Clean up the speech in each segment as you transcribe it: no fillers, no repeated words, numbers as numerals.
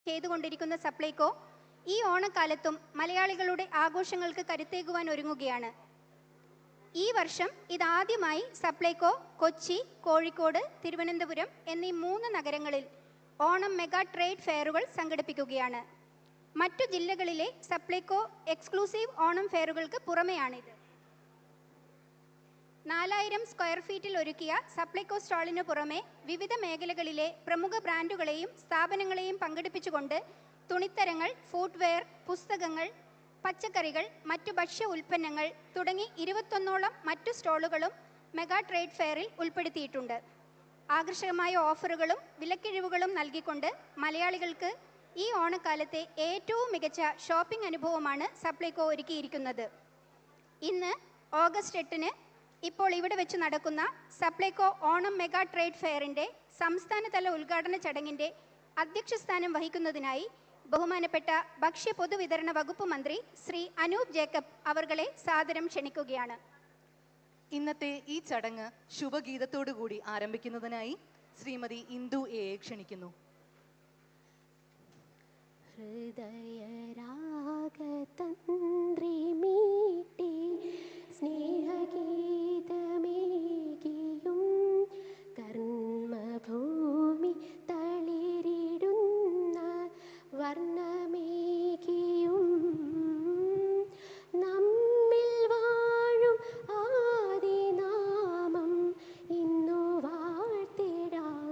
ചെയ്തുകൊണ്ടിരിക്കുന്ന സപ്ലൈകോ ഈ ഓണക്കാലത്തും മലയാളികളുടെ ആഘോഷങ്ങൾക്ക് കരുത്തേകുവാൻ ഒരുങ്ങുകയാണ്. ഈ വർഷം ഇതാദ്യമായി സപ്ലൈകോ കൊച്ചി, കോഴിക്കോട്, തിരുവനന്തപുരം എന്നീ 3 നഗരങ്ങളിൽ ഓണം മെഗാ ട്രേഡ് ഫെയറുകൾ സംഘടിപ്പിക്കുകയാണ്. മറ്റു ജില്ലകളിലെ സപ്ലൈകോ എക്സ്ക്ലൂസീവ് ഓണം ഫെയറുകൾക്ക് പുറമെയാണിത്. 4000 സ്ക്വയർ ഫീറ്റിൽ ഒരുക്കിയ സപ്ലൈകോ സ്റ്റാളിന് പുറമെ വിവിധ മേഖലകളിലെ പ്രമുഖ ബ്രാൻഡുകളെയും സ്ഥാപനങ്ങളെയും പങ്കെടുപ്പിച്ചുകൊണ്ട് തുണിത്തരങ്ങൾ, ഫുട്വെയർ, പുസ്തകങ്ങൾ, പച്ചക്കറികൾ, മറ്റു ഭക്ഷ്യ ഉൽപ്പന്നങ്ങൾ തുടങ്ങി 21ഓളം മറ്റു സ്റ്റോളുകളും മെഗാ ട്രേഡ് ഫെയറിൽ ഉൾപ്പെടുത്തിയിട്ടുണ്ട്. ആകർഷകമായ ഓഫറുകളും വിലക്കിഴിവുകളും നൽകിക്കൊണ്ട് മലയാളികൾക്ക് ഈ ഓണക്കാലത്തെ ഏറ്റവും മികച്ച ഷോപ്പിംഗ് അനുഭവമാണ് സപ്ലൈകോ ഒരുക്കിയിരിക്കുന്നത്. ഇന്ന് ഓഗസ്റ്റ് 8-ന് ഇപ്പോൾ ഇവിടെ വെച്ച് നടക്കുന്ന സപ്ലൈകോ ഓണം മെഗാ ട്രേഡ് ഫെയറിൻ്റെ സംസ്ഥാനതല ഉദ്ഘാടന ചടങ്ങിൻ്റെ അധ്യക്ഷസ്ഥാനം വഹിക്കുന്നതിനായി ബഹുമാനപ്പെട്ട ഭക്ഷ്യ പൊതുവിതരണ വകുപ്പ് മന്ത്രി ശ്രീ അനൂപ് ജേക്കബ് അവർകളെ സാദരം ക്ഷണിക്കുകയാണ്. ഇന്നത്തെ ഈ ചടങ്ങ് ശുഭഗീതത്തോടുകൂടി ആരംഭിക്കുന്നതിനായി ശ്രീമതി ഇന്ദു എ ക്ഷണിക്കുന്നു. ഹൃദയരാഗതന്ത്രി മീട്ടി സ്നേഹഗീതമേകിയും കർമ്മഭൂമി തളിരിടുന്ന വർണ്ണമേകിയും നമ്മിൽ വാഴും ആദിനാമം ഇന്നു വാഴ്ത്തിടാം.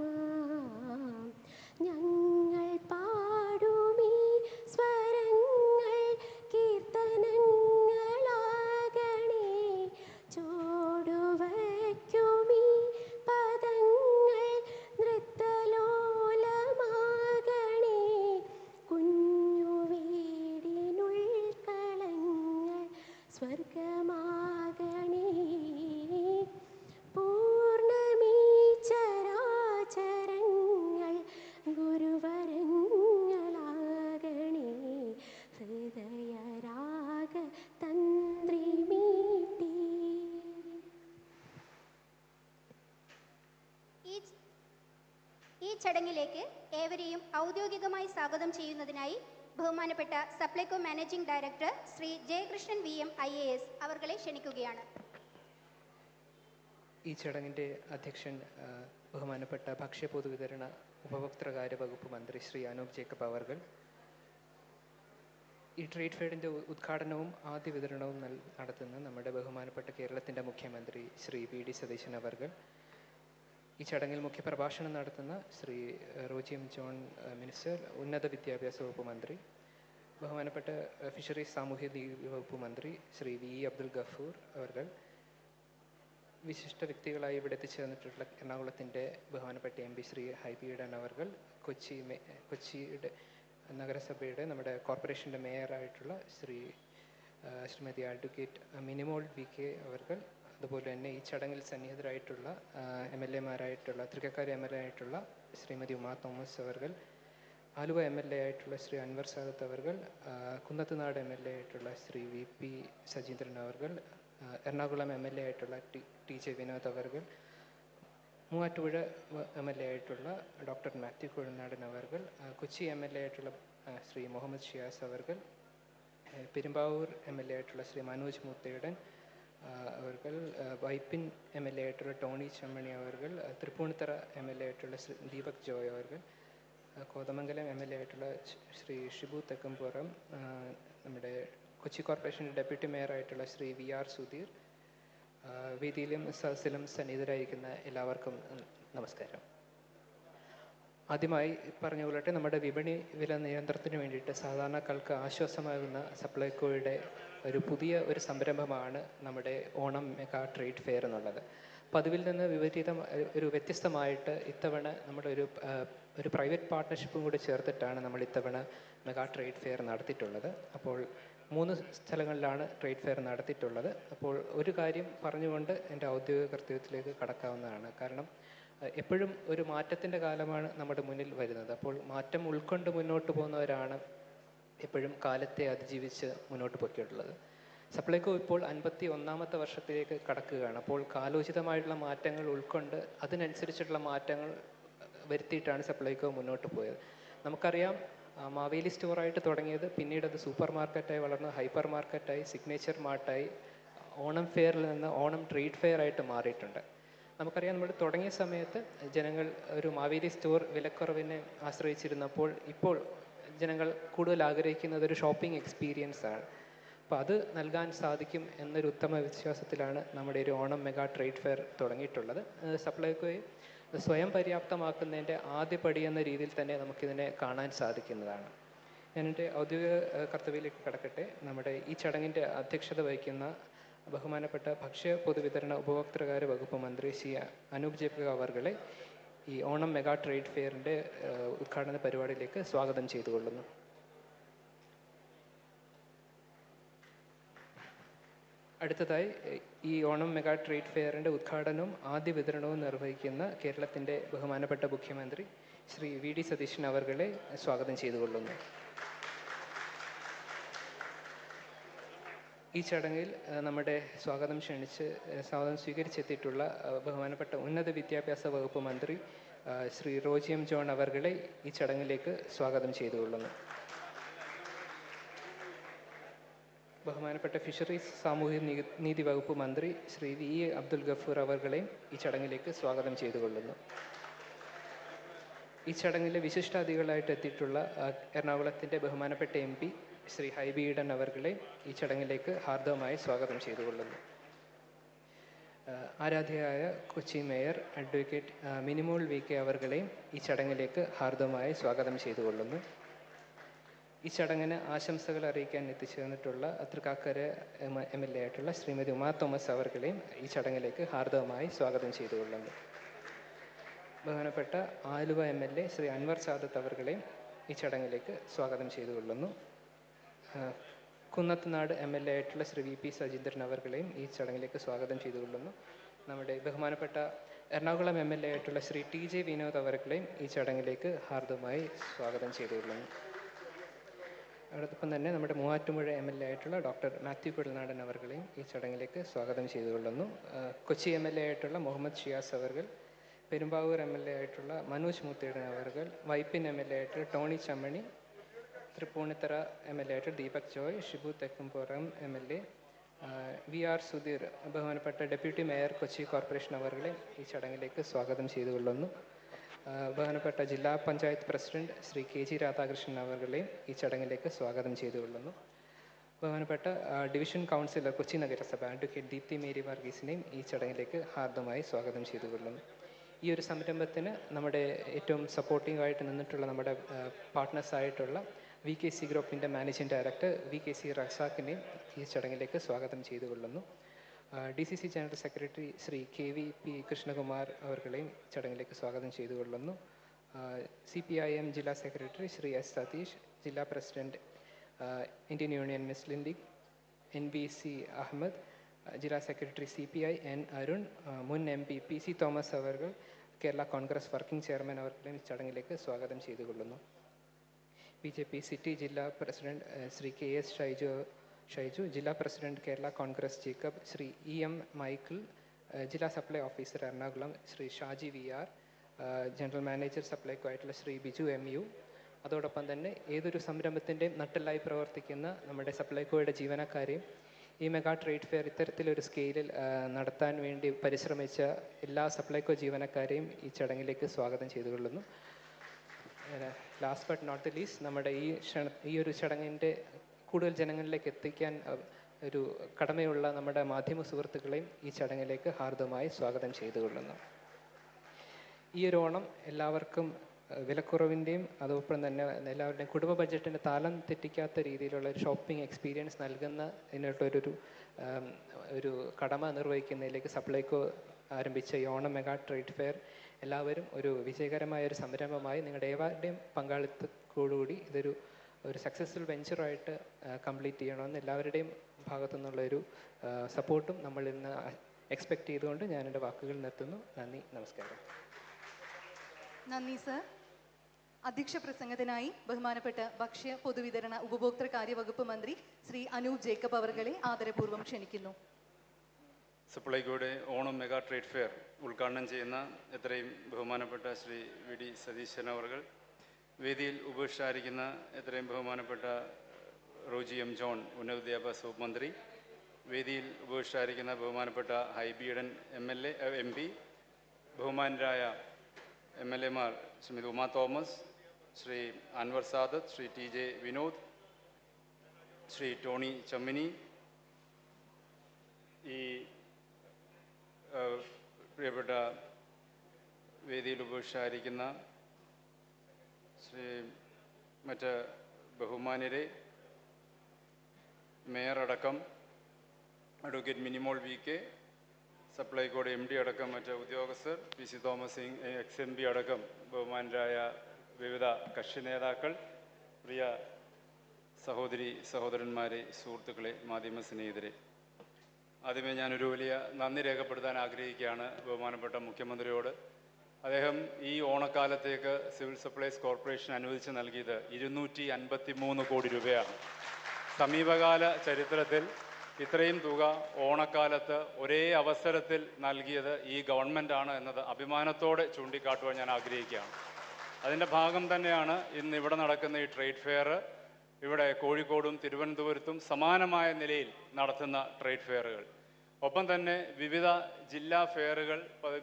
ഞങ്ങൾ പാടുമീ സ്വരങ്ങൾ കീർത്തനങ്ങളാകണേ. ചോടുവയ്ക്കുമീ പദങ്ങൾ നൃത്തലോലമാകണേ. കുഞ്ഞു വീടിനുൾക്കളങ്ങൾ സ്വർഗമാകണേ. പൂർണ്ണമീ ചരാചരങ്ങൾ ഗുരുവരങ്ങളാകണേ. ഹൃദയരാഗ തന്ത്രി മീട്ടി. ഈ ചടങ്ങിലേക്ക് ഏവരെയും ഔദ്യോഗികമായി സ്വാഗതം ചെയ്യുന്നതിനായി ബഹുമാനപ്പെട്ട Supplyco managing director Shri Jayakrishnan VM IAS അവർകളെ ക്ഷണിക്കുകയാണ്. ഈ ചടങ്ങിൻ്റെ അധ്യക്ഷൻ ബഹുമാനപ്പെട്ട ഭക്ഷ്യ പൊതുവിതരണ ഉപഭോക്തൃകാര്യ വകുപ്പ് മന്ത്രി ശ്രീ അനൂപ് ജേക്കബ് അവർകൾ, ഈ ട്രേഡ് ഫെയറിൻ്റെ ഉദ്ഘാടനവും ആദ്യ വിതരണവും നടത്തുന്ന നമ്മുടെ ബഹുമാനപ്പെട്ട കേരളത്തിൻ്റെ മുഖ്യമന്ത്രി ശ്രീ VD സതീശൻ അവർകൾ, ഈ ചടങ്ങിൽ മുഖ്യപ്രഭാഷണം നടത്തുന്ന Shri Roji M John minister, ഉന്നത വിദ്യാഭ്യാസ വകുപ്പ് മന്ത്രി, ബഹുമാനപ്പെട്ട ഫിഷറീസ് സാമൂഹ്യ നീതി വകുപ്പ് മന്ത്രി ശ്രീ VE അബ്ദുൽ ഗഫൂർ അവർകൾ, വിശിഷ്ട വ്യക്തികളായി ഇവിടെ എത്തിച്ചേർന്നിട്ടുള്ള എറണാകുളത്തിൻ്റെ ബഹുമാനപ്പെട്ട MP ശ്രീ ഹൈബി ഈഡൻ അവർകൾ, കൊച്ചിയുടെ നഗരസഭയുടെ നമ്മുടെ കോർപ്പറേഷൻ്റെ മേയറായിട്ടുള്ള ശ്രീമതി അഡ്വക്കേറ്റ് മിനിമോൾ VK അവർകൾ, അതുപോലെ തന്നെ ഈ ചടങ്ങിൽ സന്നിഹിതരായിട്ടുള്ള MLA-മാരായിട്ടുള്ള തൃക്കക്കാരി MLA ആയിട്ടുള്ള ശ്രീമതി ഉമാ തോമസ് അവർകൾ, ആലുവ MLA ആയിട്ടുള്ള ശ്രീ അൻവർ സാദത്ത് അവർകൾ, കുന്നത്തുനാട് MLA ആയിട്ടുള്ള ശ്രീ VP സജീന്ദ്രൻ അവർകൾ, എറണാകുളം MLA ആയിട്ടുള്ള TJ വിനോദ് അവർകൾ, മൂവാറ്റുപുഴ MLA ആയിട്ടുള്ള ഡോക്ടർ മാത്യു കുഴനാടൻ അവർകൾ, കൊച്ചി MLA ആയിട്ടുള്ള ശ്രീ മുഹമ്മദ് ഷിയാസ് അവർകൾ, പെരുമ്പാവൂർ MLA ആയിട്ടുള്ള ശ്രീ മനോജ് മൂത്തയുടൻ അവർകൾ, വൈപ്പിൻ MLA ആയിട്ടുള്ള ടോണി ചമ്മണി അവർകൾ, തൃപ്പൂണിത്തറ MLA ആയിട്ടുള്ള ശ്രീ ദീപക് ജോയ് അവർകൾ, കോതമംഗലം MLA ആയിട്ടുള്ള ശ്രീ ഷിബു തെക്കമ്പുറം, നമ്മുടെ കൊച്ചി കോർപ്പറേഷൻ ഡെപ്യൂട്ടി മേയറായിട്ടുള്ള ശ്രീ VR സുധീർ, വേദിയിലും സദസ്സിലും സന്നിഹിതരായിരിക്കുന്ന എല്ലാവർക്കും നമസ്കാരം. ആദ്യമായി പറഞ്ഞുകൊള്ളട്ടെ, നമ്മുടെ വിപണി വില നിയന്ത്രണത്തിന് വേണ്ടിയിട്ട് സാധാരണക്കാർക്ക് ആശ്വാസമാകുന്ന സപ്ലൈകോയുടെ പുതിയ സംരംഭമാണ് നമ്മുടെ ഓണം മെഗാ ട്രേഡ് ഫെയർ എന്നുള്ളത്. പതിവിൽ നിന്ന് വ്യത്യസ്തമായിട്ട് ഇത്തവണ നമ്മുടെ ഒരു പ്രൈവറ്റ് പാർട്ട്ണർഷിപ്പും കൂടി ചേർത്തിട്ടാണ് നമ്മൾ ഇത്തവണ മെഗാ ട്രേഡ് ഫെയർ നടത്തിയിട്ടുള്ളത്. അപ്പോൾ 3 സ്ഥലങ്ങളിലാണ് ട്രേഡ് ഫെയർ നടത്തിയിട്ടുള്ളത്. അപ്പോൾ ഒരു കാര്യം പറഞ്ഞുകൊണ്ട് എൻ്റെ ഔദ്യോഗിക കർത്തവ്യത്തിലേക്ക് കടക്കാവുന്നതാണ്. കാരണം എപ്പോഴും ഒരു മാറ്റത്തിൻ്റെ കാലമാണ് നമ്മുടെ മുന്നിൽ വരുന്നത്. അപ്പോൾ മാറ്റം ഉൾക്കൊണ്ട് മുന്നോട്ട് പോകുന്നവരാണ് എപ്പോഴും കാലത്തെ അതിജീവിച്ച് മുന്നോട്ട് പോയിട്ടുള്ളത്. സപ്ലൈകോ ഇപ്പോൾ 51ാമത്തെ വർഷത്തിലേക്ക് കടക്കുകയാണ്. അപ്പോൾ കാലോചിതമായിട്ടുള്ള മാറ്റങ്ങൾ ഉൾക്കൊണ്ട് അതിനനുസരിച്ചിട്ടുള്ള മാറ്റങ്ങൾ വരുത്തിയിട്ടാണ് സപ്ലൈകോ മുന്നോട്ട് പോയത്. നമുക്കറിയാം, മാവേലി സ്റ്റോറായിട്ട് തുടങ്ങിയത് പിന്നീട് അത് സൂപ്പർ മാർക്കറ്റായി വളർന്ന് ഹൈപ്പർ മാർക്കറ്റായി സിഗ്നേച്ചർ മാർട്ടായി ഓണം ഫെയറിൽ നിന്ന് ഓണം ട്രേഡ് ഫെയർ ആയിട്ട് മാറിയിട്ടുണ്ട്. നമുക്കറിയാം, നമ്മൾ തുടങ്ങിയ സമയത്ത് ജനങ്ങൾ ഒരു മാവേലി സ്റ്റോർ വിലക്കുറവിനെ ആശ്രയിച്ചിരുന്നപ്പോൾ ഇപ്പോൾ ജനങ്ങൾ കൂടുതൽ ആഗ്രഹിക്കുന്നത് ഒരു ഷോപ്പിംഗ് എക്സ്പീരിയൻസ് ആണ്. അപ്പോൾ അത് നൽകാൻ സാധിക്കും എന്നൊരു ഉത്തമ വിശ്വാസത്തിലാണ് നമ്മുടെ ഒരു ഓണം മെഗാ ട്രേഡ് ഫെയർ തുടങ്ങിയിട്ടുള്ളത്. സപ്ലൈകോയെ സ്വയം പര്യാപ്തമാക്കുന്നതിൻ്റെ ആദ്യ പടി എന്ന രീതിയിൽ തന്നെ നമുക്കിതിനെ കാണാൻ സാധിക്കുന്നതാണ്. ഞാൻ എൻ്റെ ഔദ്യോഗിക കർത്തവ്യത്തിലേക്ക് കടക്കട്ടെ. നമ്മുടെ ഈ ചടങ്ങിൻ്റെ അധ്യക്ഷത വഹിക്കുന്ന ബഹുമാനപ്പെട്ട ഭക്ഷ്യ പൊതുവിതരണ ഉപഭോക്തൃകാര്യ വകുപ്പ് മന്ത്രി ശ്രീ അനൂപ് ജേക്കബ് അവർകളെ ഈ ഓണം മെഗാ ട്രേഡ് ഫെയറിൻ്റെ ഉദ്ഘാടന പരിപാടിയിലേക്ക് സ്വാഗതം ചെയ്തുകൊള്ളുന്നു. അടുത്തതായി ഈ ഓണം മെഗാ ട്രേഡ് ഫെയറിൻ്റെ ഉദ്ഘാടനവും ആദ്യ വിതരണവും നിർവഹിക്കുന്ന കേരളത്തിൻ്റെ ബഹുമാനപ്പെട്ട മുഖ്യമന്ത്രി ശ്രീ വി ഡി സതീശൻ അവർകളെ സ്വാഗതം ചെയ്തുകൊള്ളുന്നു. ഈ ചടങ്ങിൽ നമ്മുടെ സ്വാഗതം സ്വീകരിച്ചെത്തിയിട്ടുള്ള ബഹുമാനപ്പെട്ട ഉന്നത വിദ്യാഭ്യാസ വകുപ്പ് മന്ത്രി ശ്രീ റോജി എം ജോൺ അവർകളെ ഈ ചടങ്ങിലേക്ക് സ്വാഗതം ചെയ്തുകൊള്ളുന്നു. ബഹുമാനപ്പെട്ട ഫിഷറീസ് സാമൂഹ്യ നീതി വകുപ്പ് മന്ത്രി ശ്രീ വി എ അബ്ദുൽ ഗഫൂർ അവർകളെയും ഈ ചടങ്ങിലേക്ക് സ്വാഗതം ചെയ്തുകൊള്ളുന്നു. ഈ ചടങ്ങിലെ വിശിഷ്ടാതിഥികളായിട്ട് എത്തിയിട്ടുള്ള എറണാകുളത്തിൻ്റെ ബഹുമാനപ്പെട്ട MP ശ്രീ ഹൈബി ഈഡൻ അവർകളെ ഈ ചടങ്ങിലേക്ക് ഹാർദവമായി സ്വാഗതം ചെയ്തുകൊള്ളുന്നു. ആരാധ്യയായ Kochi mayor advocate Minimol VK അവർകളെയും ഈ ചടങ്ങിലേക്ക് ഹാർദവമായി സ്വാഗതം ചെയ്തുകൊള്ളുന്നു. ഈ ചടങ്ങിന് ആശംസകൾ അറിയിക്കാൻ എത്തിച്ചേർന്നിട്ടുള്ള തൃക്കാക്കര MLA ആയിട്ടുള്ള ശ്രീമതി ഉമാ തോമസ് അവർകളെയും ഈ ചടങ്ങിലേക്ക് ഹാർദവമായി സ്വാഗതം ചെയ്തുകൊള്ളുന്നു. ബഹുമാനപ്പെട്ട ആലുവ MLA ശ്രീ അൻവർ സാദത്ത് അവർകളെയും ഈ ചടങ്ങിലേക്ക് സ്വാഗതം ചെയ്തുകൊള്ളുന്നു. കുന്നത്തുനാട് MLA ആയിട്ടുള്ള ശ്രീ VP സജീന്ദ്രൻ അവർകളെയും ഈ ചടങ്ങിലേക്ക് സ്വാഗതം ചെയ്തുകൊള്ളുന്നു. നമ്മുടെ ബഹുമാനപ്പെട്ട എറണാകുളം MLA ആയിട്ടുള്ള ശ്രീ TJ വിനോദ് അവർകളെയും ഈ ചടങ്ങിലേക്ക് ഹാർദവമായി സ്വാഗതം ചെയ്തുകൊള്ളുന്നു. അതോടൊപ്പം തന്നെ നമ്മുടെ മൂവാറ്റുപുഴ MLA ആയിട്ടുള്ള ഡോക്ടർ മാത്യു കുഴൽനാടൻ അവർകളെയും ഈ ചടങ്ങിലേക്ക് സ്വാഗതം ചെയ്തുകൊള്ളുന്നു. കൊച്ചി MLA ആയിട്ടുള്ള മുഹമ്മദ് ഷിയാസ് അവർകൾ, പെരുമ്പാവൂർ MLA ആയിട്ടുള്ള മനോജ് മുത്തേടൻ അവർകൾ, വൈപ്പിൻ MLA ആയിട്ടുള്ള ടോണി ചമ്മണി, തൃപ്പൂണിത്തറ MLA ആയിട്ടുള്ള ദീപക് ജോയ്, ഷിബു തെക്കുംപുറം MLA, VR സുധീർ ബഹുമാനപ്പെട്ട ഡെപ്യൂട്ടി മേയർ കൊച്ചി കോർപ്പറേഷൻ അവർകളെ ഈ ചടങ്ങിലേക്ക് സ്വാഗതം ചെയ്തുകൊള്ളുന്നു. ബഹുമാനപ്പെട്ട ജില്ലാ പഞ്ചായത്ത് പ്രസിഡന്റ് ശ്രീ KG രാധാകൃഷ്ണൻ അവർകളെയും ഈ ചടങ്ങിലേക്ക് സ്വാഗതം ചെയ്തുകൊള്ളുന്നു. ബഹുമാനപ്പെട്ട ഡിവിഷൻ കൗൺസിലർ കൊച്ചി നഗരസഭ അഡ്വക്കേറ്റ് ദീപ്തി മേരി വർഗീസിനെയും ഈ ചടങ്ങിലേക്ക് ഹാർദവമായി സ്വാഗതം ചെയ്തുകൊള്ളുന്നു. ഈ ഒരു സംരംഭത്തിന് നമ്മുടെ ഏറ്റവും സപ്പോർട്ടീവായിട്ട് നിന്നിട്ടുള്ള നമ്മുടെ പാർട്ട്നേഴ്സായിട്ടുള്ള VKC ഗ്രൂപ്പിൻ്റെ മാനേജിംഗ് ഡയറക്ടർ VKC റസാഖിനെയും ഈ ചടങ്ങിലേക്ക് സ്വാഗതം ചെയ്തുകൊള്ളുന്നു. DCC general secretary Shri KVP Krishnakumar അവർകളെയും ചടങ്ങിലേക്ക് സ്വാഗതം ചെയ്തുകൊള്ളുന്നു. CPIM ജില്ലാ സെക്രട്ടറി ശ്രീ S സതീഷ്, ജില്ലാ president Indian Union Muslim League NBC Ahammed, ജില്ലാ സെക്രട്ടറി CPI N അരുൺ, മുൻ MP PC തോമസ് അവർകൾ, കേരള കോൺഗ്രസ് വർക്കിംഗ് ചെയർമാൻ അവർകളെയും ചടങ്ങിലേക്ക് സ്വാഗതം ചെയ്തുകൊള്ളുന്നു. BJP സിറ്റി ജില്ലാ പ്രസിഡന്റ് ശ്രീ KS ഷൈജു, ജില്ലാ president Kerala Congress Jacob, Shri EM Michael, ജില്ലാ supply officer Ernakulam Shri Shaji VR, general manager Supplyco ആയിട്ടുള്ള ശ്രീ ബിജു MU, അതോടൊപ്പം തന്നെ ഏതൊരു സംരംഭത്തിൻ്റെയും നട്ടെല്ലായി പ്രവർത്തിക്കുന്ന നമ്മുടെ സപ്ലൈകോയുടെ ജീവനക്കാരെയും ഈ മെഗാ ട്രേഡ് ഫെയർ ഇത്തരത്തിലൊരു സ്കെയിലിൽ നടത്താൻ വേണ്ടി പരിശ്രമിച്ച എല്ലാ സപ്ലൈകോ ജീവനക്കാരെയും ഈ ചടങ്ങിലേക്ക് സ്വാഗതം ചെയ്തുകൊള്ളുന്നു. Last but not the least, നമ്മുടെ ഈ ഒരു ചടങ്ങിൻ്റെ കൂടുതൽ ജനങ്ങളിലേക്ക് എത്തിക്കാൻ ഒരു കടമയുള്ള നമ്മുടെ മാധ്യമ സുഹൃത്തുക്കളെയും ഈ ചടങ്ങിലേക്ക് ഹാർദവമായി സ്വാഗതം ചെയ്തുകൊള്ളുന്നു. ഈ ഒരു ഓണം എല്ലാവർക്കും വിലക്കുറവിൻ്റെയും അതോടൊപ്പം തന്നെ എല്ലാവരുടെയും കുടുംബ ബഡ്ജറ്റിൻ്റെ താളം തെറ്റിക്കാത്ത രീതിയിലുള്ള ഒരു ഷോപ്പിംഗ് എക്സ്പീരിയൻസ് ഒരു കടമ നിർവഹിക്കുന്നതിലേക്ക് സപ്ലൈകോ ആരംഭിച്ച ഈ ഓണം മെഗാ ട്രേഡ് ഫെയർ എല്ലാവരും ഒരു വിജയകരമായ ഒരു സംരംഭമായി നിങ്ങളുടെ ഏവരുടെയും പങ്കാളിത്തത്തോടുകൂടി ഇതൊരു സക്സസ്ഫുൾ വെഞ്ചറായിട്ട് കംപ്ലീറ്റ് ചെയ്യണമെന്ന് എല്ലാവരുടെയും ഭാഗത്തു നിന്നുള്ളൊരു സപ്പോർട്ടും നമ്മളിൽ നിന്ന് എക്സ്പെക്റ്റ് ചെയ്തുകൊണ്ട് ഞാൻ എൻ്റെ വാക്കുകൾ നിർത്തുന്നു. നന്ദി, നമസ്കാരം. നന്ദി സർ. അധ്യക്ഷ പ്രസംഗത്തിനായി ബഹുമാനപ്പെട്ട ഭക്ഷ്യ പൊതുവിതരണ ഉപഭോക്തൃകാര്യ വകുപ്പ് മന്ത്രി ശ്രീ അനൂപ് ജേക്കബ് അവർകളെ ആദരപൂർവ്വം ക്ഷണിക്കുന്നു. സപ്ലൈകോയുടെ ഓണം മെഗാ ട്രേഡ് ഫെയർ ഉദ്ഘാടനം ചെയ്യുന്ന എത്രയും ബഹുമാനപ്പെട്ട ശ്രീ VD സതീശൻ അവർകൾ, വേദിയിൽ ഉപവിഷ്ടായിരിക്കുന്ന എത്രയും ബഹുമാനപ്പെട്ട റോജി എം ജോൺ ഉന്നത വിദ്യാഭ്യാസ വകുപ്പ് മന്ത്രി, വേദിയിൽ ഉപവിഷ്ടായിരിക്കുന്ന ബഹുമാനപ്പെട്ട ഹൈബി ഈഡൻ MP, ബഹുമാനരായ MLAമാർ Shrimati Uma Thomas, Shri Anwar Sadath, Shri TJ Vinod, Shri Tony Chammini, ഈ പ്രിയപ്പെട്ട വേദിയിൽ ഉപവിഷ്ടായിരിക്കുന്ന മറ്റ് ബഹുമാന്യരെ, മേയർ അടക്കം അഡ്വക്കേറ്റ് മിനിമോൾ VK, സപ്ലൈകോഡ് MD അടക്കം മറ്റ് ഉദ്യോഗസ്ഥർ, PC തോമസ് XMP അടക്കം ബഹുമാനരായ വിവിധ കക്ഷി നേതാക്കൾ, പ്രിയ സഹോദരി സഹോദരന്മാരെ, സുഹൃത്തുക്കളെ, മാധ്യമ സ്നേഹിതരെ, ആദ്യമേ ഞാനൊരു വലിയ നന്ദി രേഖപ്പെടുത്താൻ ആഗ്രഹിക്കുകയാണ് ബഹുമാനപ്പെട്ട മുഖ്യമന്ത്രിയോട്. അദ്ദേഹം ഈ ഓണക്കാലത്തേക്ക് സിവിൽ സപ്ലൈസ് കോർപ്പറേഷൻ അനുവദിച്ച് നൽകിയത് 253 കോടി രൂപയാണ്. സമീപകാല ചരിത്രത്തിൽ ഇത്രയും തുക ഓണക്കാലത്ത് ഒരേ അവസരത്തിൽ നൽകിയത് ഈ ഗവൺമെൻറ്റാണ് എന്നത് അഭിമാനത്തോടെ ചൂണ്ടിക്കാട്ടുവാൻ ഞാൻ ആഗ്രഹിക്കുകയാണ്. അതിൻ്റെ ഭാഗം തന്നെയാണ് ഇന്ന് ഇവിടെ നടക്കുന്ന ഈ ട്രേഡ് ഫെയർ. ഇവിടെ കോഴിക്കോടും തിരുവനന്തപുരത്തും സമാനമായ നിലയിൽ നടത്തുന്ന ട്രേഡ് ഫെയറുകൾ, ഒപ്പം തന്നെ വിവിധ ജില്ലാ ഫെയറുകൾ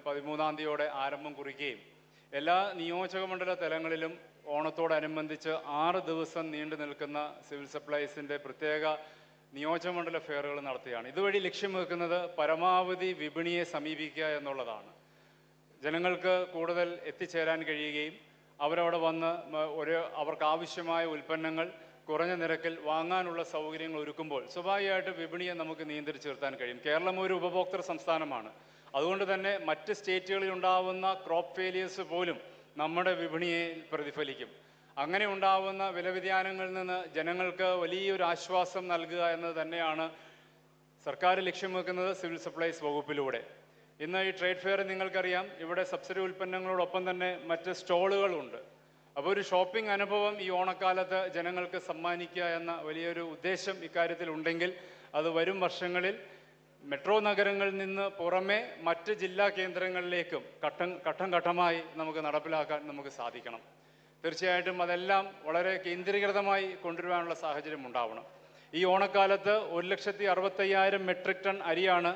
13-ാം തീയതിയോടെ ആരംഭം കുറിക്കുകയും എല്ലാ നിയോജകമണ്ഡല തലങ്ങളിലും ഓണത്തോടനുബന്ധിച്ച് 6 ദിവസം നീണ്ടു നിൽക്കുന്ന സിവിൽ സപ്ലൈസിൻ്റെ പ്രത്യേക നിയോജകമണ്ഡല ഫെയറുകൾ നടത്തുകയാണ്. ഇതുവഴി ലക്ഷ്യം വെക്കുന്നത് പരമാവധി വിപണിയെ സമീപിക്കുക എന്നുള്ളതാണ്. ജനങ്ങൾക്ക് കൂടുതൽ എത്തിച്ചേരാൻ കഴിയുകയും അവരവിടെ വന്ന് അവർക്ക് ആവശ്യമായ ഉൽപ്പന്നങ്ങൾ കുറഞ്ഞ നിരക്കിൽ വാങ്ങാനുള്ള സൗകര്യങ്ങൾ ഒരുക്കുമ്പോൾ സ്വാഭാവികമായിട്ട് വിപണിയെ നമുക്ക് നിയന്ത്രിച്ച് നിർത്താൻ കഴിയും. കേരളം ഒരു ഉപഭോക്തൃ സംസ്ഥാനമാണ്. അതുകൊണ്ട് തന്നെ മറ്റ് സ്റ്റേറ്റുകളിൽ ഉണ്ടാവുന്ന ക്രോപ്പ് ഫെയിലിയേഴ്സ് പോലും നമ്മുടെ വിപണിയെ പ്രതിഫലിക്കും. അങ്ങനെ ഉണ്ടാവുന്ന വിലവ്യതിയാനങ്ങളിൽ നിന്ന് ജനങ്ങൾക്ക് വലിയൊരു ആശ്വാസം നൽകുക എന്നത് തന്നെയാണ് സർക്കാർ ലക്ഷ്യം വെക്കുന്നത് സിവിൽ സപ്ലൈസ് വകുപ്പിലൂടെ. ഇന്ന് ഈ ട്രേഡ് ഫെയർ നിങ്ങൾക്കറിയാം, ഇവിടെ സബ്സിഡി ഉൽപ്പന്നങ്ങളോടൊപ്പം തന്നെ മറ്റ് സ്റ്റോളുകളുണ്ട്. അപ്പോൾ ഒരു ഷോപ്പിംഗ് അനുഭവം ഈ ഓണക്കാലത്ത് ജനങ്ങൾക്ക് സമ്മാനിക്കുക എന്ന വലിയൊരു ഉദ്ദേശം ഇക്കാര്യത്തിൽ ഉണ്ടെങ്കിൽ അത് വരും വർഷങ്ങളിൽ മെട്രോ നഗരങ്ങളിൽ നിന്ന് പുറമെ മറ്റ് ജില്ലാ കേന്ദ്രങ്ങളിലേക്കും ഘട്ടം ഘട്ടമായി നമുക്ക് നടപ്പിലാക്കാൻ നമുക്ക് സാധിക്കണം. തീർച്ചയായിട്ടും അതെല്ലാം വളരെ കേന്ദ്രീകൃതമായി കൊണ്ടുവരാനുള്ള സാഹചര്യം ഉണ്ടാവണം. ഈ ഓണക്കാലത്ത് 1,65,000 മെട്രിക് ടൺ അരിയാണ്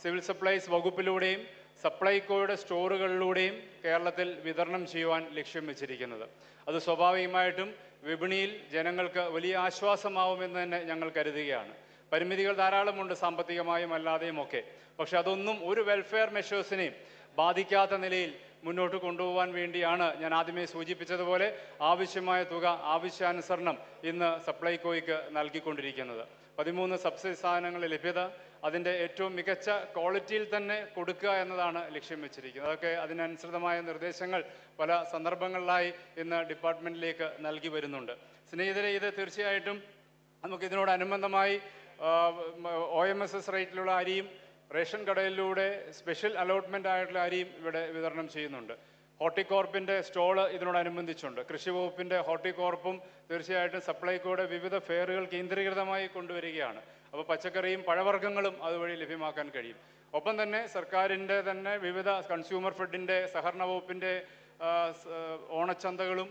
സിവിൽ സപ്ലൈസ് വകുപ്പിലൂടെയും സപ്ലൈകോയുടെ സ്റ്റോറുകളിലൂടെയും കേരളത്തിൽ വിതരണം ചെയ്യുവാൻ ലക്ഷ്യം വെച്ചിരിക്കുന്നത്. അത് സ്വാഭാവികമായിട്ടും വിപണിയിൽ ജനങ്ങൾക്ക് വലിയ ആശ്വാസമാവുമെന്ന് തന്നെ ഞങ്ങൾ കരുതുകയാണ്. പരിമിതികൾ ധാരാളമുണ്ട്, സാമ്പത്തികമായും അല്ലാതെയും ഒക്കെ. പക്ഷെ അതൊന്നും ഒരു വെൽഫെയർ മെഷേഴ്സിനെയും ബാധിക്കാത്ത നിലയിൽ മുന്നോട്ട് കൊണ്ടുപോകാൻ വേണ്ടിയാണ് ഞാൻ ആദ്യമേ സൂചിപ്പിച്ചതുപോലെ ആവശ്യമായ തുക ആവശ്യാനുസരണം ഇന്ന് സപ്ലൈകോയ്ക്ക് നൽകിക്കൊണ്ടിരിക്കുന്നത്. 13 സബ്സിഡി സാധനങ്ങളുടെ ലഭ്യത, അതിൻ്റെ ഏറ്റവും മികച്ച ക്വാളിറ്റിയിൽ തന്നെ കൊടുക്കുക എന്നതാണ് ലക്ഷ്യം വെച്ചിരിക്കുന്നത്. അതൊക്കെ അതിനനുസൃതമായ നിർദ്ദേശങ്ങൾ പല സന്ദർഭങ്ങളിലായി ഇന്ന് ഡിപ്പാർട്ട്മെൻറ്റിലേക്ക് നൽകി വരുന്നുണ്ട്. സ്നേഹിതരെ, ഇത് തീർച്ചയായിട്ടും നമുക്കിതിനോടനുബന്ധമായി OMSS റേറ്റിലുള്ള അരിയും റേഷൻ കടയിലൂടെ സ്പെഷ്യൽ അലോട്ട്മെൻ്റ് ആയിട്ടുള്ള അരിയും ഇവിടെ വിതരണം ചെയ്യുന്നുണ്ട്. ഹോർട്ടികോർപ്പിൻ്റെ സ്റ്റോള് ഇതിനോടനുബന്ധിച്ചുണ്ട്. കൃഷി വകുപ്പിൻ്റെ ഹോർട്ടികോർപ്പും തീർച്ചയായിട്ടും സപ്ലൈകോയുടെ വിവിധ ഫെയറുകൾ കേന്ദ്രീകൃതമായി കൊണ്ടുവരികയാണ്. അപ്പോൾ പച്ചക്കറിയും പഴവർഗ്ഗങ്ങളും അതുവഴി ലഭ്യമാക്കാൻ കഴിയും. ഒപ്പം തന്നെ സർക്കാരിൻ്റെ തന്നെ വിവിധ കൺസ്യൂമർ ഫെഡിൻ്റെ സഹകരണ വകുപ്പിൻ്റെ ഓണച്ചന്തകളും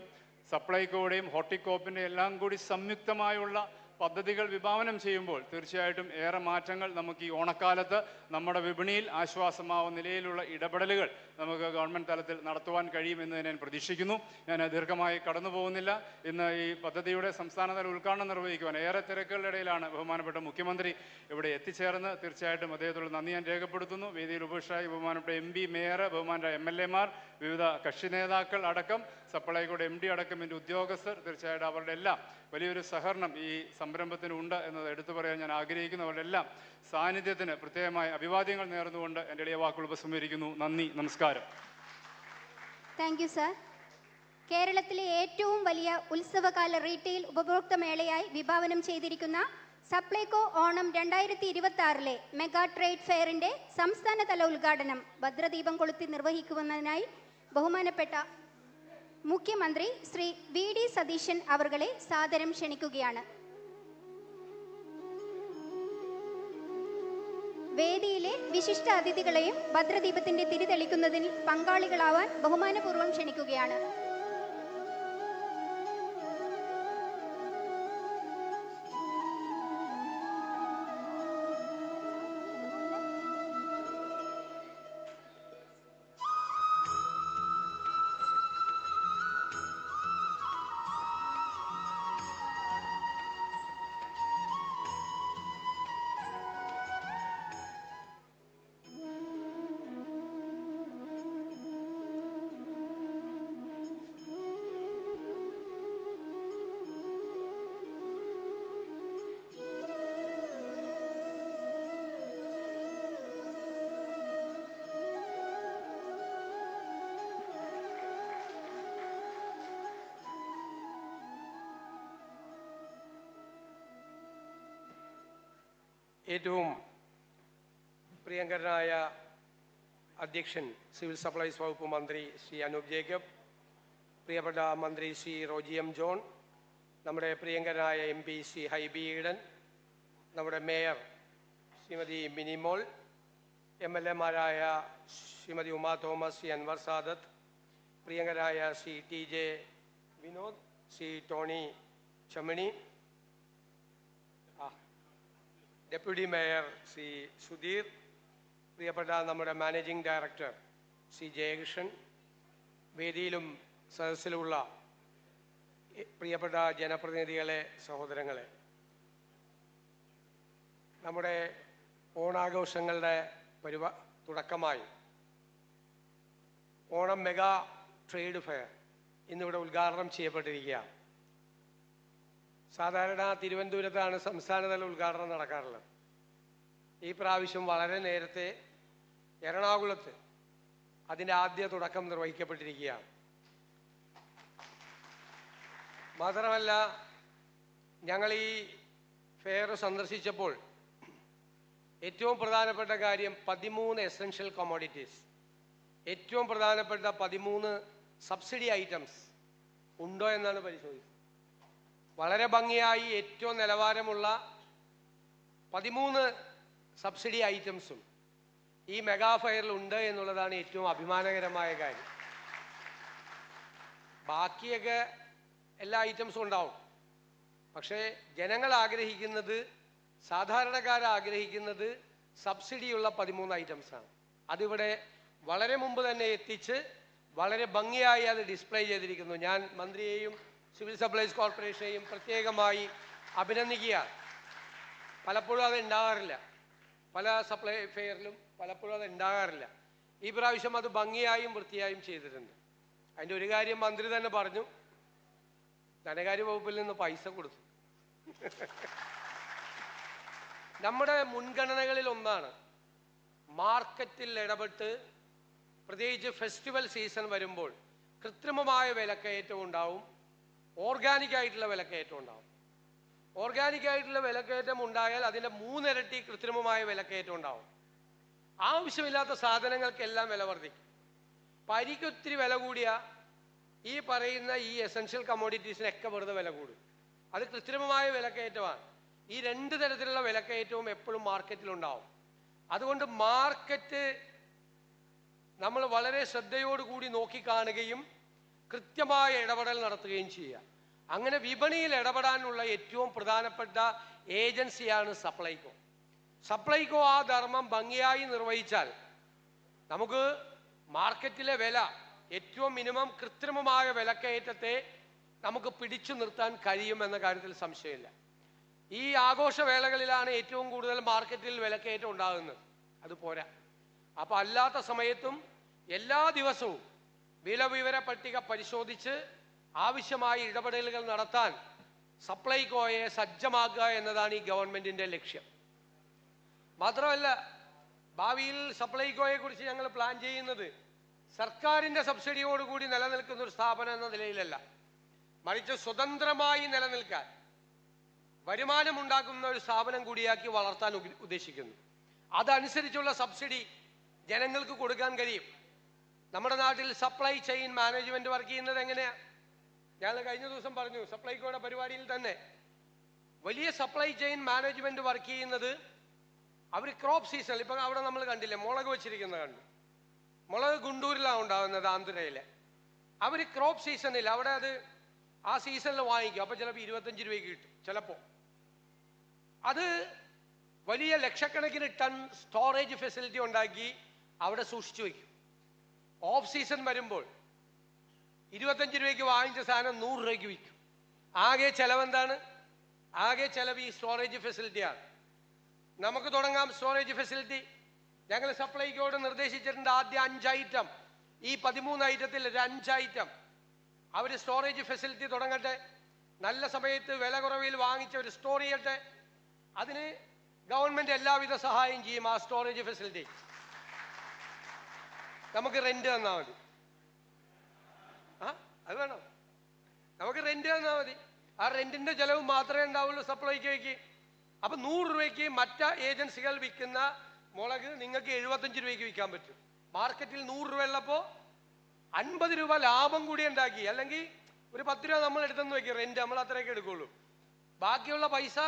സപ്ലൈകോയുടെയും ഹോർട്ടികോർപ്പിൻ്റെ എല്ലാം കൂടി സംയുക്തമായുള്ള പദ്ധതികൾ വിഭാവനം ചെയ്യുമ്പോൾ തീർച്ചയായിട്ടും ഏറെ മാറ്റങ്ങൾ നമുക്ക് ഈ ഓണക്കാലത്ത് നമ്മുടെ വിപണിയിൽ ആശ്വാസമാവുന്ന നിലയിലുള്ള ഇടപെടലുകൾ നമുക്ക് ഗവൺമെൻറ് തലത്തിൽ നടത്തുവാൻ കഴിയുമെന്ന് ഞാൻ പ്രതീക്ഷിക്കുന്നു. ഞാൻ ദീർഘമായി കടന്നു പോകുന്നില്ല. ഇന്ന് ഈ പദ്ധതിയുടെ സംസ്ഥാനതല ഉദ്ഘാടനം നിർവഹിക്കുവാൻ ഏറെ തിരക്കുകളുടെ ഇടയിലാണ് ബഹുമാനപ്പെട്ട മുഖ്യമന്ത്രി ഇവിടെ എത്തിച്ചേർന്ന്. തീർച്ചയായിട്ടും അദ്ദേഹത്തോട് നന്ദി ഞാൻ രേഖപ്പെടുത്തുന്നു. വേദിയിൽ ഉപവിഷ്ടരായി ബഹുമാനപ്പെട്ട MP, മേയർ, ബഹുമാനപ്പെട്ട MLAമാർ, വിവിധ കക്ഷി നേതാക്കൾ അടക്കം സപ്ലൈകോയുടെ MD അടക്കം എൻ്റെ ഉദ്യോഗസ്ഥർ, തീർച്ചയായിട്ടും അവരുടെ എല്ലാം വലിയൊരു സഹകരണം ഈ സംരംഭത്തിനുണ്ട് എന്നത് എടുത്തു പറയാൻ ഞാൻ ആഗ്രഹിക്കുന്നു. അവരുടെ എല്ലാം സാന്നിധ്യത്തിന് പ്രത്യേകമായ അഭിവാദ്യങ്ങൾ നേർന്നുകൊണ്ട് എൻ്റെ എളിയ വാക്കുകൾ ഉപസംഹരിക്കുന്നു. നന്ദി, നമസ്കാരം. Thank you sir. കേരളത്തിലെ ഏറ്റവും വലിയ ഉത്സവകാല റീറ്റെയിൽ ഉപഭോക്തൃ മേളയായി വിഭാവനം ചെയ്തിരിക്കുന്ന സപ്ലൈകോ ഓണം 2026 മെഗാ ട്രേഡ് ഫെയറിൻ്റെ സംസ്ഥാനതല ഉദ്ഘാടനം ഭദ്രദീപം കൊളുത്തി നിർവഹിക്കുന്നതിനായി ബഹുമാനപ്പെട്ട മുഖ്യമന്ത്രി ശ്രീ VD സതീശൻ അവർകളെ സാദരം ക്ഷണിക്കുകയാണ്. വേദിയിലെ വിശിഷ്ട അതിഥികളെയും ഭദ്രദീപത്തിന്റെ തിരി തെളിക്കുന്നതിൽ പങ്കാളികളാവാൻ ബഹുമാനപൂർവ്വം ക്ഷണിക്കുകയാണ്. ഏറ്റവും പ്രിയങ്കരനായ അധ്യക്ഷൻ സിവിൽ സപ്ലൈസ് വകുപ്പ് മന്ത്രി ശ്രീ അനൂപ് ജേക്കബ്, പ്രിയപ്പെട്ട മന്ത്രി ശ്രീ റോജി എം ജോൺ, നമ്മുടെ പ്രിയങ്കരനായ M P Shri Hibi Eden, നമ്മുടെ മേയർ ശ്രീമതി മിനിമോൾ, MLA-മാരായ ശ്രീമതി ഉമാ തോമസ്, ശ്രീ അൻവർ സാദത്ത്, പ്രിയങ്കരായ Shri TJ Vinod, Shri Tony Chammini, deputy mayor Shri Sudheer, പ്രിയപ്പെട്ട നമ്മുടെ മാനേജിംഗ് ഡയറക്ടർ ശ്രീ ജയകൃഷ്ണൻ, വേദിയിലും സദസ്സിലുമുള്ള പ്രിയപ്പെട്ട ജനപ്രതിനിധികളെ, സഹോദരങ്ങളെ, നമ്മുടെ ഓണാഘോഷങ്ങളുടെ തുടക്കമായി ഓണം മെഗാ ട്രേഡ് ഫെയർ ഇന്നിവിടെ ഉദ്ഘാടനം ചെയ്യപ്പെട്ടിരിക്കുകയാണ്. സാധാരണ തിരുവനന്തപുരത്താണ് സംസ്ഥാനതല ഉദ്ഘാടനം നടക്കാറുള്ളത്. ഈ പ്രാവശ്യം വളരെ നേരത്തെ എറണാകുളത്ത് അതിൻ്റെ ആദ്യ തുടക്കം നിർവഹിക്കപ്പെട്ടിരിക്കുകയാണ്. മാത്രമല്ല, ഞങ്ങൾ ഈ ഫെയർ സന്ദർശിച്ചപ്പോൾ ഏറ്റവും പ്രധാനപ്പെട്ട കാര്യം 13 എസെൻഷ്യൽ കമ്മോഡിറ്റീസ്, ഏറ്റവും പ്രധാനപ്പെട്ട 13 സബ്സിഡി ഐറ്റംസ് ഉണ്ടോ എന്നാണ് പരിശോധിച്ചത്. വളരെ ഭംഗിയായി ഏറ്റവും നിലവാരമുള്ള 13 സബ്സിഡി ഐറ്റംസും ഈ മെഗാ ഫെയറിൽ ഉണ്ട് എന്നുള്ളതാണ് ഏറ്റവും അഭിമാനകരമായ കാര്യം. ബാക്കിയൊക്കെ എല്ലാ ഐറ്റംസും ഉണ്ടാവും. പക്ഷേ ജനങ്ങൾ ആഗ്രഹിക്കുന്നത്, സാധാരണക്കാർ ആഗ്രഹിക്കുന്നത് സബ്സിഡിയുള്ള 13 ഐറ്റംസാണ്. അതിവിടെ വളരെ മുമ്പ് തന്നെ എത്തിച്ച് വളരെ ഭംഗിയായി അത് ഡിസ്പ്ലേ ചെയ്തിരിക്കുന്നു. ഞാൻ മന്ത്രിയെയും സിവിൽ സപ്ലൈസ് കോർപ്പറേഷനെയും പ്രത്യേകമായി അഭിനന്ദിക്കുകയാണ്. പലപ്പോഴും അത് ഉണ്ടാകാറില്ല, പല സപ്ലൈ ഫെയറിലും പലപ്പോഴും അത് ഉണ്ടാകാറില്ല. ഈ പ്രാവശ്യം അത് ഭംഗിയായും വൃത്തിയായും ചെയ്തിട്ടുണ്ട്. അതിൻ്റെ ഒരു കാര്യം മന്ത്രി തന്നെ പറഞ്ഞു, ധനകാര്യ വകുപ്പിൽ നിന്ന് പൈസ കൊടുത്തു. നമ്മുടെ മുൻഗണനകളിൽ ഒന്നാണ് മാർക്കറ്റിൽ ഇടപെട്ട്, പ്രത്യേകിച്ച് ഫെസ്റ്റിവൽ സീസൺ വരുമ്പോൾ കൃത്രിമമായ വിലക്കയറ്റം ഉണ്ടാവും, ഓർഗാനിക് ആയിട്ടുള്ള വിലക്കയറ്റം ഉണ്ടാവും. ഓർഗാനിക് ആയിട്ടുള്ള വിലക്കയറ്റം ഉണ്ടായാൽ അതിൻ്റെ 3 ഇരട്ടി കൃത്രിമമായ വിലക്കയറ്റം ഉണ്ടാവും. ആവശ്യമില്ലാത്ത സാധനങ്ങൾക്കെല്ലാം വില വർദ്ധിക്കും. പരിക്കൊത്തിരി വില കൂടിയ ഈ പറയുന്ന ഈ എസെൻഷ്യൽ കമ്മോഡിറ്റീസിനൊക്കെ വെറുതെ വില കൂടും. അത് കൃത്രിമമായ വിലക്കയറ്റമാണ്. ഈ 2 തരത്തിലുള്ള വിലക്കയറ്റവും എപ്പോഴും മാർക്കറ്റിലുണ്ടാവും. അതുകൊണ്ട് മാർക്കറ്റ് നമ്മൾ വളരെ ശ്രദ്ധയോടുകൂടി നോക്കിക്കാണുകയും കൃത്യമായ ഇടപെടൽ നടത്തുകയും ചെയ്യുക. അങ്ങനെ വിപണിയിൽ ഇടപെടാനുള്ള ഏറ്റവും പ്രധാനപ്പെട്ട ഏജൻസിയാണ് സപ്ലൈകോ. സപ്ലൈകോ ആ ധർമ്മം ഭംഗിയായി നിർവഹിച്ചാൽ നമുക്ക് മാർക്കറ്റിലെ വില, ഏറ്റവും മിനിമം കൃത്രിമമായ വിലക്കയറ്റത്തെ നമുക്ക് പിടിച്ചു നിർത്താൻ കഴിയുമെന്ന കാര്യത്തിൽ സംശയമില്ല. ഈ ആഘോഷവേളകളിലാണ് ഏറ്റവും കൂടുതൽ മാർക്കറ്റിൽ വിലക്കയറ്റം ഉണ്ടാകുന്നത്. അത് പോരാ. അപ്പോൾ അല്ലാത്ത സമയത്തും എല്ലാ ദിവസവും വില വിവര പട്ടിക പരിശോധിച്ച് ആവശ്യമായ ഇടപെടലുകൾ നടത്താൻ സപ്ലൈകോയെ സജ്ജമാക്കുക എന്നതാണ് ഈ ഗവൺമെന്റിന്റെ ലക്ഷ്യം. മാത്രമല്ല, ഭാവിയിൽ സപ്ലൈകോയെ കുറിച്ച് ഞങ്ങൾ പ്ലാൻ ചെയ്യുന്നത് സർക്കാരിന്റെ സബ്സിഡിയോടുകൂടി നിലനിൽക്കുന്ന ഒരു സ്ഥാപനം എന്ന നിലയിലല്ല, മറിച്ച് സ്വതന്ത്രമായി നിലനിൽക്കാൻ വരുമാനമുണ്ടാക്കുന്ന ഒരു സ്ഥാപനം കൂടിയാക്കി വളർത്താൻ ഉദ്ദേശിക്കുന്നു. അതനുസരിച്ചുള്ള സബ്സിഡി ജനങ്ങൾക്ക് കൊടുക്കാൻ കഴിയും. നമ്മുടെ നാട്ടിൽ സപ്ലൈ ചെയിൻ മാനേജ്മെന്റ് വർക്ക് ചെയ്യുന്നത് എങ്ങനെയാ? ഞങ്ങൾ കഴിഞ്ഞ ദിവസം പറഞ്ഞു, സപ്ലൈകോയുടെ പരിപാടിയിൽ തന്നെ വലിയ സപ്ലൈ ചെയിൻ മാനേജ്മെന്റ് വർക്ക് ചെയ്യുന്നത് അവർ ക്രോപ്പ് സീസണിൽ, ഇപ്പം അവിടെ നമ്മൾ കണ്ടില്ലേ മുളക് വെച്ചിരിക്കുന്നത് കണ്ടു. മുളക് ഗുണ്ടൂരിലാണ് ഉണ്ടാകുന്നത്, ആന്ധ്രയിലെ. അവർ ക്രോപ്പ് സീസണിൽ അവിടെ അത് ആ സീസണിൽ വാങ്ങിക്കും. അപ്പോൾ ചിലപ്പോൾ 25 രൂപയ്ക്ക് കിട്ടും. ചിലപ്പോൾ അത് വലിയ ലക്ഷക്കണക്കിന് ടൺ സ്റ്റോറേജ് ഫെസിലിറ്റി ഉണ്ടാക്കി അവിടെ സൂക്ഷിച്ചു വയ്ക്കും. ഓഫ് സീസൺ വരുമ്പോൾ 25 രൂപയ്ക്ക് വാങ്ങിച്ച സാധനം 100 രൂപയ്ക്ക് വിൽക്കും. ആകെ ചെലവെന്താണ്? ആകെ ചെലവ് ഈ സ്റ്റോറേജ് ഫെസിലിറ്റിയാണ്. നമുക്ക് തുടങ്ങാം സ്റ്റോറേജ് ഫെസിലിറ്റി. ഞങ്ങൾ സപ്ലൈകോട് നിർദ്ദേശിച്ചിട്ടുണ്ട് ആദ്യം 5 ഐറ്റം, ഈ 13 ഐറ്റത്തിൽ 5 ഐറ്റം അവർ സ്റ്റോറേജ് ഫെസിലിറ്റി തുടങ്ങട്ടെ. നല്ല സമയത്ത് വില കുറവിൽ വാങ്ങിച്ച് അവർ സ്റ്റോർ ചെയ്യട്ടെ. അതിന് ഗവൺമെന്റ് എല്ലാവിധ സഹായം ചെയ്യും. ആ സ്റ്റോറേജ് ഫെസിലിറ്റി നമുക്ക് റെന്റ് തന്നാൽ മതി. അത് വേണം, നമുക്ക് റെന്റ് തന്നാൽ മതി. ആ റെന്റിന്റെ ചെലവ് മാത്രമേ ഉണ്ടാവുള്ളൂ സപ്ലൈകോയ്ക്ക്. അപ്പൊ 100 രൂപയ്ക്ക് മറ്റ് ഏജൻസികൾ വിൽക്കുന്ന മുളക് നിങ്ങൾക്ക് 75 രൂപയ്ക്ക് വിൽക്കാൻ പറ്റും. മാർക്കറ്റിൽ 100 രൂപ ഉള്ളപ്പോൾ 50 രൂപ ലാഭം കൂടി ഉണ്ടാക്കി. അല്ലെങ്കിൽ ഒരു 10 രൂപ നമ്മൾ എടുത്തെന്ന് വെക്കുക, റെന്റ് നമ്മൾ അത്രയൊക്കെ എടുക്കുള്ളൂ. ബാക്കിയുള്ള പൈസ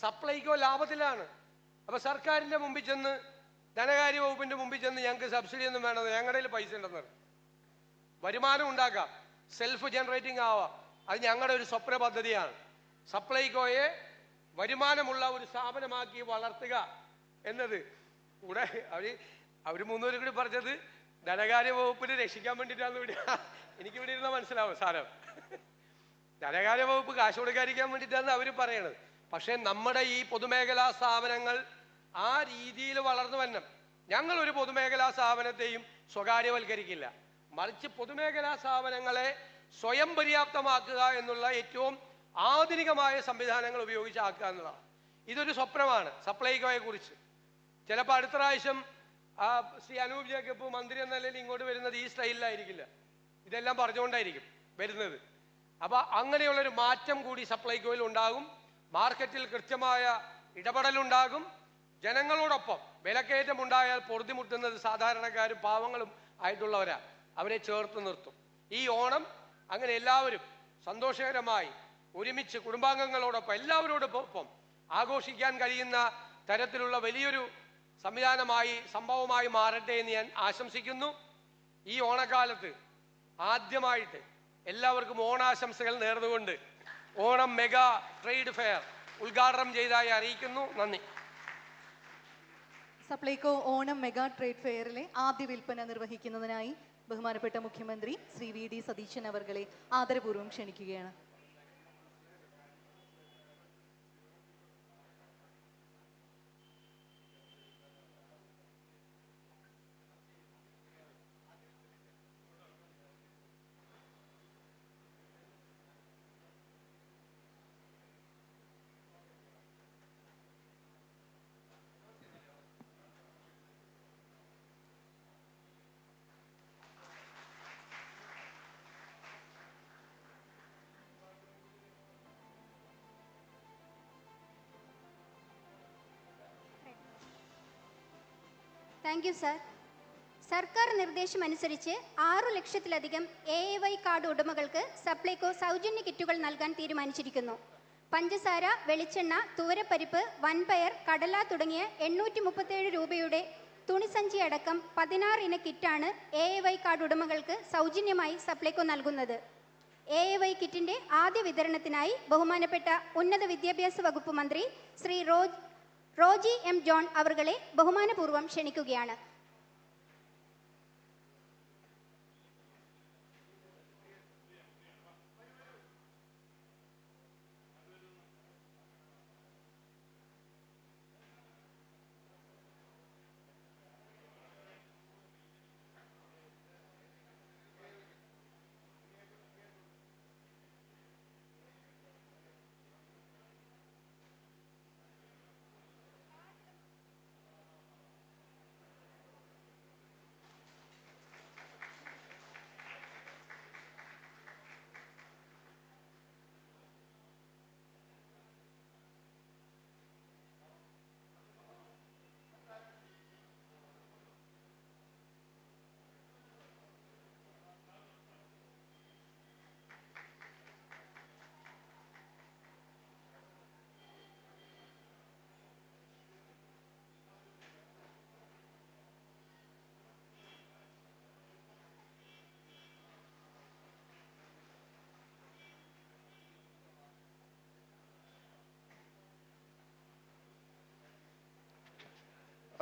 സപ്ലൈക്കോ ലാഭത്തിലാണ്. അപ്പൊ സർക്കാരിന്റെ മുമ്പിൽ ചെന്ന്, ധനകാര്യ വകുപ്പിന്റെ മുമ്പിൽ ചെന്ന് ഞങ്ങൾക്ക് സബ്സിഡി ഒന്നും വേണമെന്ന്, ഞങ്ങളുടെ കയ്യിൽ പൈസ ഉണ്ടെന്ന്, വരുമാനം ഉണ്ടാക്കാം, സെൽഫ് ജനറേറ്റിംഗ് ആവാം. അത് ഞങ്ങളുടെ ഒരു സ്വപ്ന പദ്ധതിയാണ്. സപ്ലൈകോയെ വരുമാനമുള്ള ഒരു സ്ഥാപനമാക്കി വളർത്തുക എന്നത്. കൂടെ അവര് 3 പേരും കൂടി പറഞ്ഞത് ധനകാര്യ വകുപ്പിനെ രക്ഷിക്കാൻ വേണ്ടിയിട്ടാണ്. എനിക്ക് ഇവിടെ ഇരുന്നാൽ മനസ്സിലാവും സാരം. ധനകാര്യ വകുപ്പ് കാശ് കൊടുക്കാതിരിക്കാൻ വേണ്ടിയിട്ടാണ് അവർ പറയണത്. പക്ഷെ നമ്മുടെ ഈ പൊതുമേഖലാ സ്ഥാപനങ്ങൾ ആ രീതിയിൽ വളർന്നു വരണം. ഞങ്ങൾ ഒരു പൊതുമേഖലാ സ്ഥാപനത്തെയും സ്വകാര്യവൽക്കരിക്കില്ല, മറിച്ച് പൊതുമേഖലാ സ്ഥാപനങ്ങളെ സ്വയം പര്യാപ്തമാക്കുക എന്നുള്ള ഏറ്റവും ആധുനികമായ സംവിധാനങ്ങൾ ഉപയോഗിച്ചാക്കുക എന്നുള്ളതാണ്. ഇതൊരു സ്വപ്നമാണ് സപ്ലൈകോയെ കുറിച്ച്. ചിലപ്പോൾ അടുത്ത പ്രാവശ്യം ശ്രീ അനൂപ് ജേക്കബ് മന്ത്രി എന്ന നിലയിൽ ഇങ്ങോട്ട് വരുന്നത് ഈ സ്റ്റൈലിലായിരിക്കില്ല, ഇതെല്ലാം പറഞ്ഞുകൊണ്ടായിരിക്കും വരുന്നത്. അപ്പൊ അങ്ങനെയുള്ളൊരു മാറ്റം കൂടി സപ്ലൈകോയിൽ ഉണ്ടാകും. മാർക്കറ്റിൽ കൃത്യമായ ഇടപെടലുണ്ടാകും. ജനങ്ങളോടൊപ്പം വിലക്കയറ്റം ഉണ്ടായാൽ പൊറുതിമുട്ടുന്നത് സാധാരണക്കാരും പാവങ്ങളും ആയിട്ടുള്ളവരാ, അവരെ ചേർത്ത് നിർത്തും. ഈ ഓണം അങ്ങനെ എല്ലാവരും സന്തോഷകരമായി ഒരുമിച്ച് കുടുംബാംഗങ്ങളോടൊപ്പം എല്ലാവരോടൊപ്പം ആഘോഷിക്കാൻ കഴിയുന്ന തരത്തിലുള്ള വലിയൊരു സംഭവമായി മാറട്ടെ എന്ന് ഞാൻ ആശംസിക്കുന്നു. ഈ ഓണക്കാലത്ത് ആദ്യമായിട്ട് എല്ലാവർക്കും ഓണാശംസകൾ നേർന്നുകൊണ്ട് ഓണം മെഗാ ട്രേഡ് ഫെയർ ഉദ്ഘാടനം ചെയ്തതായി അറിയിക്കുന്നു. നന്ദി. സപ്ലൈകോ ഓണം മെഗാ ട്രേഡ് ഫെയറിലെ ആദ്യ വിൽപ്പന നിർവഹിക്കുന്നതിനായി ബഹുമാനപ്പെട്ട മുഖ്യമന്ത്രി ശ്രീ വി ഡി സതീശൻ അവർകളെ ആദരപൂർവ്വം ക്ഷണിക്കുകയാണ്. Thank you sir. സർക്കാർ നിർദ്ദേശമനുസരിച്ച് 6 ലക്ഷത്തിലധികം AAY കാർഡ് ഉടമകൾക്ക് സപ്ലൈകോ സൗജന്യ കിറ്റുകൾ നൽകാൻ തീരുമാനിച്ചിരിക്കുന്നു. പഞ്ചസാര, വെളിച്ചെണ്ണ, തുവരപ്പരിപ്പ്, വൻപയർ, കടല തുടങ്ങിയ 837 രൂപയുടെ തുണിസഞ്ചി അടക്കം 16 ഇന കിറ്റാണ് AAY കാർഡ് ഉടമകൾക്ക് സൗജന്യമായി സപ്ലൈകോ നൽകുന്നത്. AAY കിറ്റിന്റെ ആദ്യ വിതരണത്തിനായി ബഹുമാനപ്പെട്ട ഉന്നത വിദ്യാഭ്യാസ വകുപ്പ് മന്ത്രി ശ്രീ റോജി എം ജോൺ അവർകളെ ബഹുമാനപൂർവ്വം ക്ഷണിക്കുകയാണ്.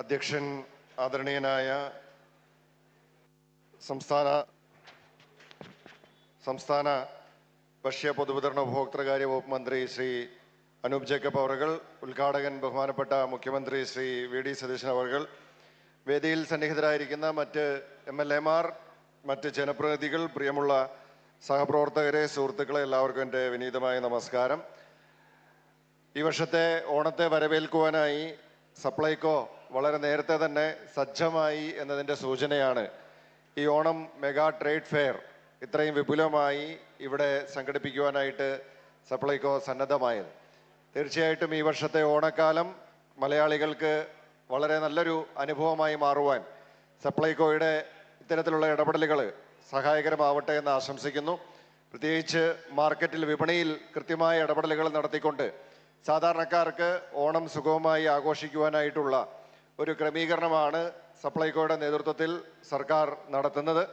അധ്യക്ഷൻ ആദരണീയനായ സംസ്ഥാന ഭക്ഷ്യ പൊതുവിതരണ ഉപഭോക്തൃകാര്യ വകുപ്പ് മന്ത്രി ശ്രീ അനൂപ് ജേക്കബ് അവർകൾ, ഉദ്ഘാടകൻ ബഹുമാനപ്പെട്ട മുഖ്യമന്ത്രി ശ്രീ വി ഡി സതീശൻ അവർകൾ, വേദിയിൽ സന്നിഹിതരായിരിക്കുന്ന മറ്റ് MLAമാർ, മറ്റ് ജനപ്രതിനിധികൾ, പ്രിയമുള്ള സഹപ്രവർത്തകരെ, സുഹൃത്തുക്കളെ, എല്ലാവർക്കും എൻ്റെ വിനീതമായ നമസ്കാരം. ഈ വർഷത്തെ ഓണത്തെ വരവേൽക്കുവാനായി സപ്ലൈകോ വളരെ നേരത്തെ തന്നെ സജ്ജമായി എന്നതിൻ്റെ സൂചനയാണ് ഈ ഓണം മെഗാ ട്രേഡ് ഫെയർ ഇത്രയും വിപുലമായി ഇവിടെ സംഘടിപ്പിക്കുവാനായിട്ട് സപ്ലൈകോ സന്നദ്ധമായത്. തീർച്ചയായിട്ടും ഈ വർഷത്തെ ഓണക്കാലം മലയാളികൾക്ക് വളരെ നല്ലൊരു അനുഭവമായി മാറുവാൻ സപ്ലൈകോയുടെ ഇത്തരത്തിലുള്ള ഇടപെടലുകൾ സഹായകരമാവട്ടെ എന്ന് ആശംസിക്കുന്നു. പ്രത്യേകിച്ച് മാർക്കറ്റിൽ വിപണിയിൽ കൃത്യമായ ഇടപെടലുകൾ നടത്തിക്കൊണ്ട് സാധാരണക്കാർക്ക് ഓണം സുഗമമായി ആഘോഷിക്കുവാനായിട്ടുള്ള ഒരു ക്രമീകരണമാണ് സപ്ലൈകോയുടെ നേതൃത്വത്തിൽ സർക്കാർ നടത്തുന്നത്.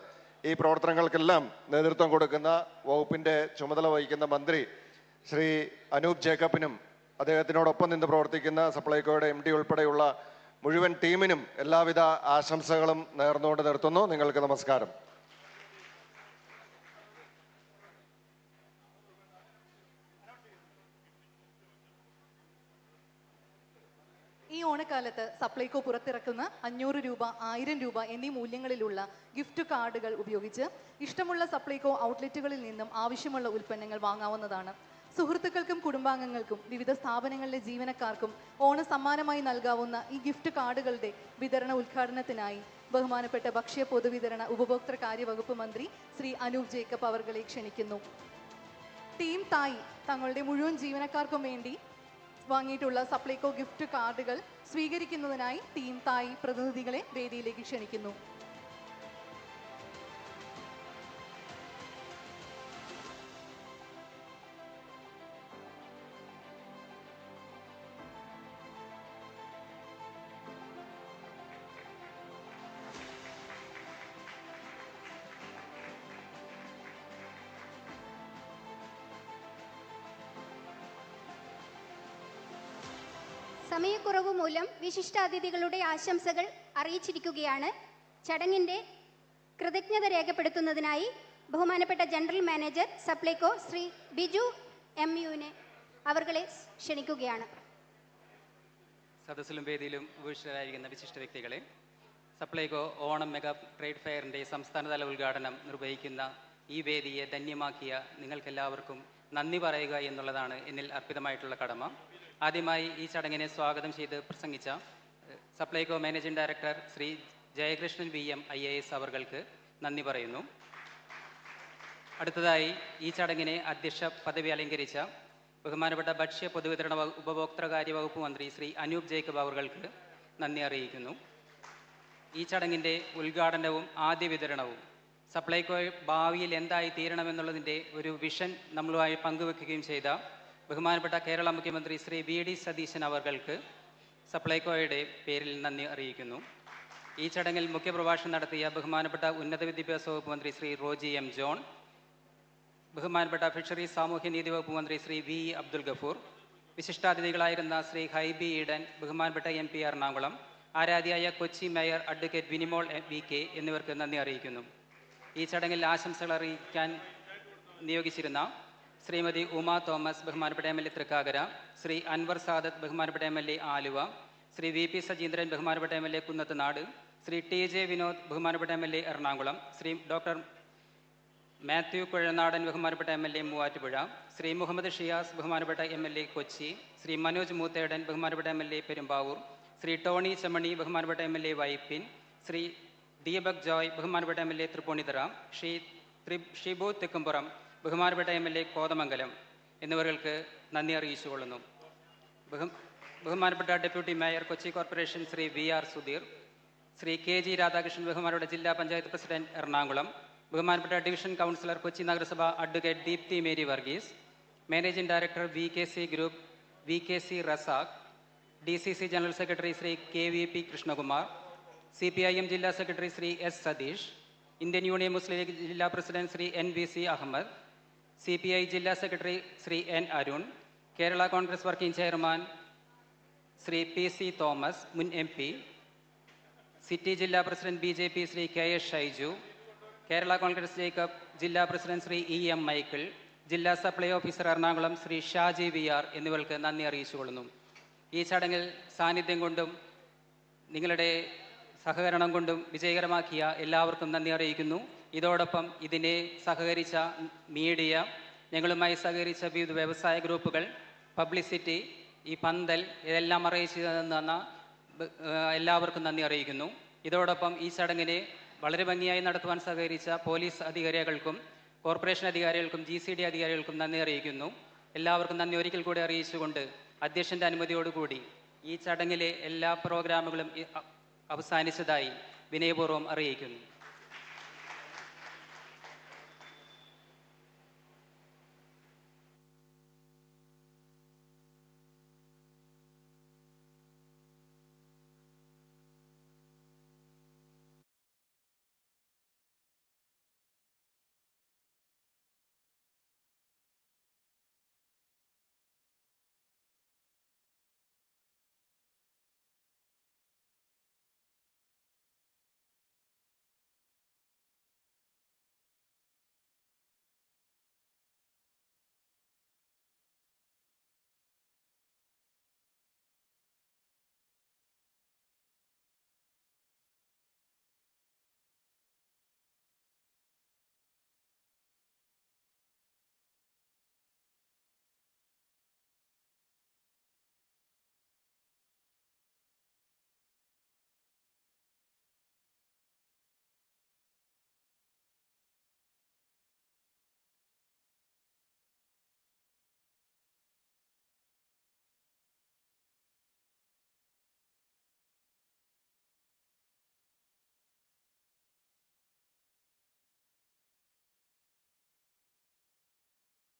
ഈ പ്രവർത്തനങ്ങൾക്കെല്ലാം നേതൃത്വം കൊടുക്കുന്ന വകുപ്പിൻ്റെ ചുമതല വഹിക്കുന്ന മന്ത്രി ശ്രീ അനൂപ് ജേക്കബിനും അദ്ദേഹത്തിനോടൊപ്പം നിന്ന് പ്രവർത്തിക്കുന്ന സപ്ലൈകോയുടെ MD ഉൾപ്പെടെയുള്ള മുഴുവൻ ടീമിനും എല്ലാവിധ ആശംസകളും നേർന്നുകൊണ്ട് നിർത്തുന്നു. നിങ്ങൾക്ക് നമസ്കാരം. ഈ ഓണക്കാലത്ത് സപ്ലൈകോ പുറത്തിറക്കുന്ന 500 രൂപ, 1000 രൂപ എന്നീ മൂല്യങ്ങളിലുള്ള ഗിഫ്റ്റ് കാർഡുകൾ ഉപയോഗിച്ച് ഇഷ്ടമുള്ള സപ്ലൈകോ ഔട്ട്ലെറ്റുകളിൽ നിന്നും ആവശ്യമുള്ള ഉൽപ്പന്നങ്ങൾ വാങ്ങാവുന്നതാണ്. സുഹൃത്തുക്കൾക്കും കുടുംബാംഗങ്ങൾക്കും വിവിധ സ്ഥാപനങ്ങളിലെ ജീവനക്കാർക്കും ഓണ സമ്മാനമായി നൽകാവുന്ന ഈ ഗിഫ്റ്റ് കാർഡുകളുടെ വിതരണ ഉദ്ഘാടനത്തിനായി ബഹുമാനപ്പെട്ട ഭക്ഷ്യ പൊതുവിതരണ ഉപഭോക്തൃ കാര്യവകുപ്പ് മന്ത്രി ശ്രീ അനൂപ് ജേക്കബ് അവർകളെ ക്ഷണിക്കുന്നു. ടീം തായ് തങ്ങളുടെ മുഴുവൻ ജീവനക്കാർക്കും വേണ്ടി വാങ്ങിയിട്ടുള്ള സപ്ലൈകോ ഗിഫ്റ്റ് കാർഡുകൾ സ്വീകരിക്കുന്നതിനായി ടീം തായ് പ്രതിനിധികളെ വേദിയിലേക്ക് ക്ഷണിക്കുന്നു. സമയക്കുറവ് മൂലം വിശിഷ്ടാതിഥികളുടെ ആശംസകൾ അറിയിച്ചിരിക്കുകയാണ്. ചടങ്ങിൻ്റെ കൃതജ്ഞത രേഖപ്പെടുത്തുന്നതിനായി ബഹുമാനപ്പെട്ട ജനറൽ മാനേജർ സപ്ലൈകോ ശ്രീ ബിജു MUവിനെ അവർകളെ ക്ഷണിക്കുകയാണ്. സദസ്സിലും വേദിയിലും ഉപവിഷ്ടരായിരിക്കുന്ന വിശിഷ്ട വ്യക്തികളെ, സപ്ലൈകോ ഓണം മെഗാ ട്രേഡ് ഫെയറിൻ്റെ സംസ്ഥാനതല ഉദ്ഘാടനം നിർവഹിക്കുന്ന ഈ വേദിയെ ധന്യമാക്കിയ നിങ്ങൾക്കെല്ലാവർക്കും നന്ദി പറയുക എന്നുള്ളതാണ് എന്നിൽ അർപ്പിതമായിട്ടുള്ള കടമ. ആദ്യമായി ഈ ചടങ്ങിനെ സ്വാഗതം ചെയ്ത് പ്രസംഗിച്ച Supplyco managing director Shri Jayakrishnan VM IAS അവർക്ക് നന്ദി പറയുന്നു. അടുത്തതായി ഈ ചടങ്ങിനെ അധ്യക്ഷ പദവി അലങ്കരിച്ച ബഹുമാനപ്പെട്ട ഭക്ഷ്യ പൊതുവിതരണ ഉപഭോക്തൃകാര്യ വകുപ്പ് മന്ത്രി ശ്രീ അനൂപ് ജേക്കബ് അവർക്ക് നന്ദി അറിയിക്കുന്നു. ഈ ചടങ്ങിൻ്റെ ഉദ്ഘാടനവും ആദ്യ വിതരണവും സപ്ലൈകോ ഭാവിയിൽ എന്തായി തീരണമെന്നുള്ളതിൻ്റെ ഒരു വിഷൻ നമ്മളുമായി പങ്കുവെക്കുകയും ചെയ്ത ബഹുമാനപ്പെട്ട കേരള മുഖ്യമന്ത്രി ശ്രീ VD സതീശൻ അവർക്ക് സപ്ലൈകോയുടെ പേരിൽ നന്ദി അറിയിക്കുന്നു. ഈ ചടങ്ങിൽ മുഖ്യപ്രഭാഷണം നടത്തിയ ബഹുമാനപ്പെട്ട ഉന്നത വിദ്യാഭ്യാസ വകുപ്പ് മന്ത്രി ശ്രീ റോജി M. ജോൺ, ബഹുമാനപ്പെട്ട ഫിഷറീസ് സാമൂഹ്യനീതി വകുപ്പ് മന്ത്രി ശ്രീ VE അബ്ദുൽ ഗഫൂർ, വിശിഷ്ടാതിഥികളായിരുന്ന ശ്രീ ഹൈബി ഈഡൻ, ബഹുമാനപ്പെട്ട MP എറണാകുളം, ആരാധ്യായ Kochi mayor advocate Minimol VK എന്നിവർക്ക് നന്ദി അറിയിക്കുന്നു. ഈ ചടങ്ങിൽ ആശംസകൾ അറിയിക്കാൻ നിയോഗിച്ചിരുന്ന ശ്രീമതി ഉമാ തോമസ്, ബഹുമാനപ്പെട്ട MLA തൃക്കാക്കര, ശ്രീ അൻവർ സാദത്ത്, ബഹുമാനപ്പെട്ട MLA ആലുവ, ശ്രീ VP സജീന്ദ്രൻ, ബഹുമാനപ്പെട്ട MLA കുന്നത്തുനാട്, ശ്രീ TJ വിനോദ്, ബഹുമാനപ്പെട്ട MLA എറണാകുളം, ശ്രീ ഡോക്ടർ മാത്യു കുഴനാടൻ, ബഹുമാനപ്പെട്ട MLA മൂവാറ്റുപുഴ, ശ്രീ മുഹമ്മദ് ഷിയാസ്, ബഹുമാനപ്പെട്ട MLA കൊച്ചി, ശ്രീ മനോജ് മൂത്തേടൻ, ബഹുമാനപ്പെട്ട MLA പെരുമ്പാവൂർ, ശ്രീ ടോണി ചെമ്മണി, ബഹുമാനപ്പെട്ട MLA വൈപ്പിൻ, ശ്രീ ദീപക് ജോയ്, ബഹുമാനപ്പെട്ട MLA തൃപ്പൂണിത്തറ, ശ്രീ ഷിബു തെക്കുംപുറം, ബഹുമാനപ്പെട്ട MLA കോതമംഗലം എന്നിവർക്ക് നന്ദി അറിയിച്ചുകൊള്ളുന്നു. ബഹുമാനപ്പെട്ട deputy mayor Kochi corporation Shri VR Sudheer, Shri KG Radhakrishnan, ബഹുമാനപ്പെട്ട ജില്ലാ പഞ്ചായത്ത് പ്രസിഡന്റ് എറണാകുളം, ബഹുമാനപ്പെട്ട ഡിവിഷൻ കൗൺസിലർ കൊച്ചി നഗരസഭ advocate Deepthi Mary Varghese, managing director VKC group VKC Razak, DCC general secretary Shri KVP Krishnakumar, CPIM ജില്ലാ secretary Shri S Satheesh, Indian Union Muslim League ജില്ലാ president Shri NVC Ahammed, CPI ജില്ലാ secretary Shri N Arun, Kerala Congress working chairman Shri PC Thomas, മുൻ MP, city ജില്ലാ president BJP Shri KS Shaiju, Kerala Congress Jacob ജില്ലാ president Shri EM Michael, ജില്ലാ supply officer Ernakulam Shri Shaji VR എന്നിവർക്ക് നന്ദി അറിയിച്ചുകൊള്ളുന്നു. ഈ ചടങ്ങിൽ സാന്നിധ്യം കൊണ്ടും നിങ്ങളുടെ സഹകരണം കൊണ്ടും വിജയകരമാക്കിയ എല്ലാവർക്കും നന്ദി അറിയിക്കുന്നു. ഇതോടൊപ്പം ഇതിനെ സഹകരിച്ച മീഡിയ, ഞങ്ങളുമായി സഹകരിച്ച വിവിധ വ്യവസായ ഗ്രൂപ്പുകൾ, പബ്ലിസിറ്റി, ഈ പന്തൽ ഇതെല്ലാം അറിയിച്ചു തന്ന എല്ലാവർക്കും നന്ദി അറിയിക്കുന്നു. ഇതോടൊപ്പം ഈ ചടങ്ങിനെ വളരെ ഭംഗിയായി നടത്തുവാൻ സഹകരിച്ച പോലീസ് അധികാരികൾക്കും കോർപ്പറേഷൻ അധികാരികൾക്കും GCD അധികാരികൾക്കും നന്ദി അറിയിക്കുന്നു. എല്ലാവർക്കും നന്ദി ഒരിക്കൽ കൂടി അറിയിച്ചുകൊണ്ട് അധ്യക്ഷൻ്റെ അനുമതിയോടുകൂടി ഈ ചടങ്ങിലെ എല്ലാ പ്രോഗ്രാമുകളും അവസാനിച്ചതായി വിനയപൂർവ്വം അറിയിക്കുന്നു.